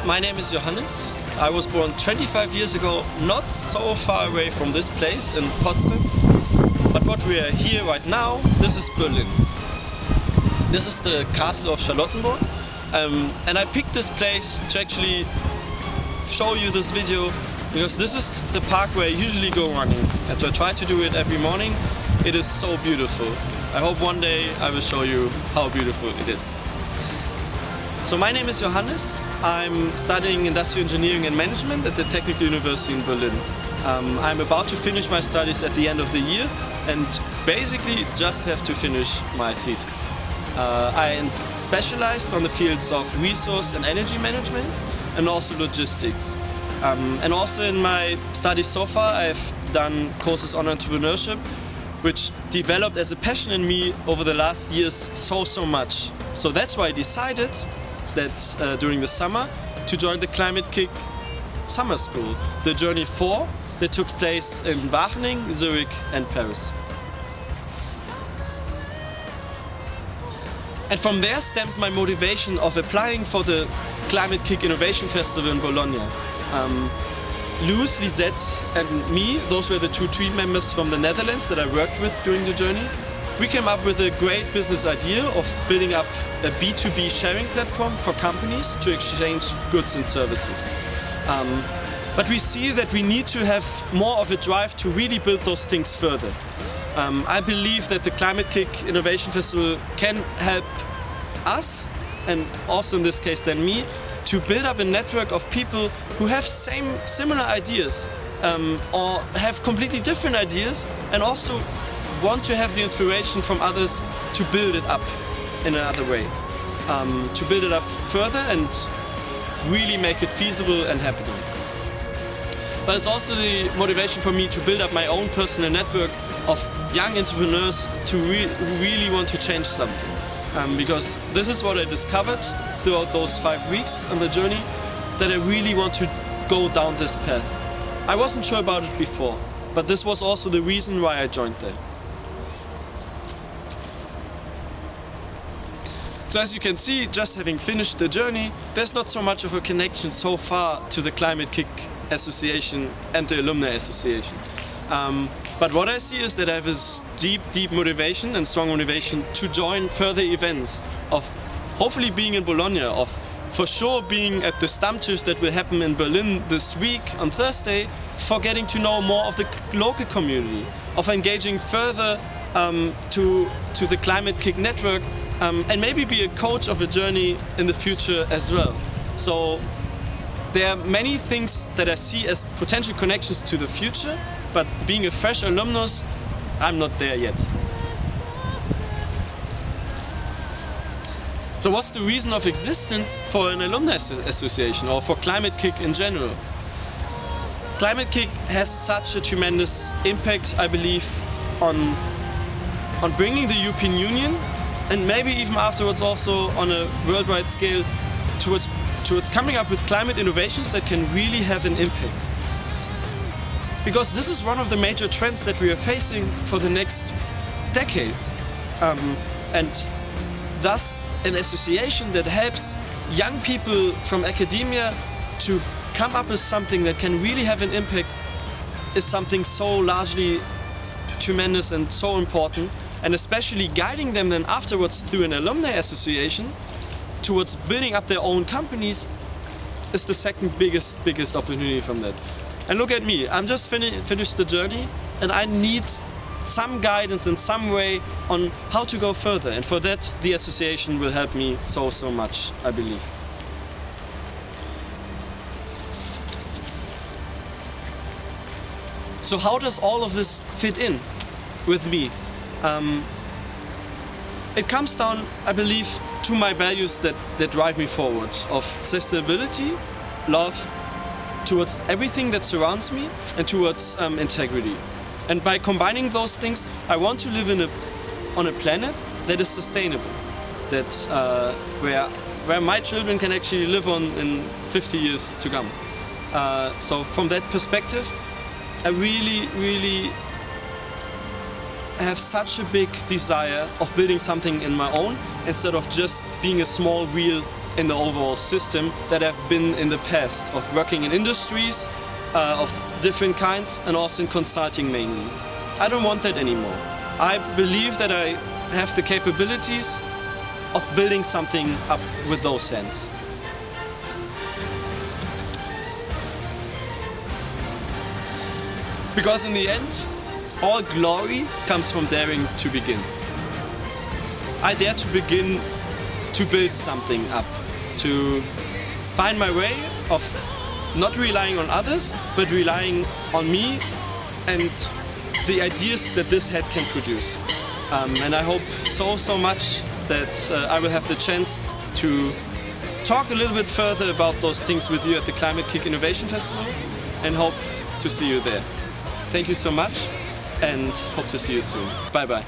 My name is Johannes. I was born 25 years ago, not so far away from this place in Potsdam. But what we are here right now, this is Berlin. This is the castle of Charlottenburg. And I picked this place to actually show you this video because this is the park where I usually go running. And I try to do it every morning. It is so beautiful. I hope one day I will show you how beautiful it is. So my name is Johannes. I'm studying industrial engineering and management at the Technical University in Berlin. I'm about to finish my studies at the end of the year and basically just have to finish my thesis. I specialized on the fields of resource and energy management and also logistics. And also in my studies so far I've done courses on entrepreneurship, which developed as a passion in me over the last years so much. So that's why I decided that during the summer to join the Climate-KIC summer school, the Journey 4 that took place in Wageningen, Zurich and Paris. And from there stems my motivation of applying for the Climate-KIC Innovation Festival in Bologna. Louis, Lisette and me, those were the two team members from the Netherlands that I worked with during the journey. We came up with a great business idea of building up a B2B sharing platform for companies to exchange goods and services. But we see that we need to have more of a drive to really build those things further. I believe that the Climate-KIC Innovation Festival can help us, and also in this case then me, to build up a network of people who have similar ideas or have completely different ideas and also want to have the inspiration from others to build it up in another way. To build it up further and really make it feasible and happening. But it's also the motivation for me to build up my own personal network of young entrepreneurs who really want to change something. Because this is what I discovered throughout those 5 weeks on the journey, that I really want to go down this path. I wasn't sure about it before, but this was also the reason why I joined there. So as you can see, just having finished the journey, there's not so much of a connection so far to the Climate-KIC Association and the Alumni Association. But what I see is that I have a deep motivation and strong motivation to join further events, of hopefully being in Bologna, of for sure being at the Stammtisch that will happen in Berlin this week on Thursday, for getting to know more of the local community, of engaging further to the Climate-KIC network, and maybe be a coach of a journey in the future as well. So there are many things that I see as potential connections to the future, but being a fresh alumnus, I'm not there yet. So what's the reason of existence for an alumni association or for Climate-KIC in general? Climate-KIC has such a tremendous impact, I believe, on bringing the European Union and maybe even afterwards also on a worldwide scale towards coming up with climate innovations that can really have an impact. Because this is one of the major trends that we are facing for the next decades. And thus an association that helps young people from academia to come up with something that can really have an impact is something so largely tremendous and so important. And especially guiding them then afterwards through an alumni association towards building up their own companies is the second biggest opportunity from that. And look at me, I'm just finished the journey and I need some guidance in some way on how to go further. And for that, the association will help me so much, I believe. So how does all of this fit in with me? It comes down, I believe, to my values that drive me forward, of sustainability, love, towards everything that surrounds me, and towards integrity. And by combining those things, I want to live on a planet that is sustainable, that where my children can actually live on in 50 years to come. So from that perspective, I really have such a big desire of building something in my own instead of just being a small wheel in the overall system that I've been in the past, of working in industries of different kinds and also in consulting mainly. I don't want that anymore. I believe that I have the capabilities of building something up with those hands. Because in the end, all glory comes from daring to begin. I dare to begin to build something up, to find my way of not relying on others, but relying on me and the ideas that this head can produce. And I hope so much that I will have the chance to talk a little bit further about those things with you at the Climate-KIC Innovation Festival, and hope to see you there. Thank you so much, and hope to see you soon. Bye bye.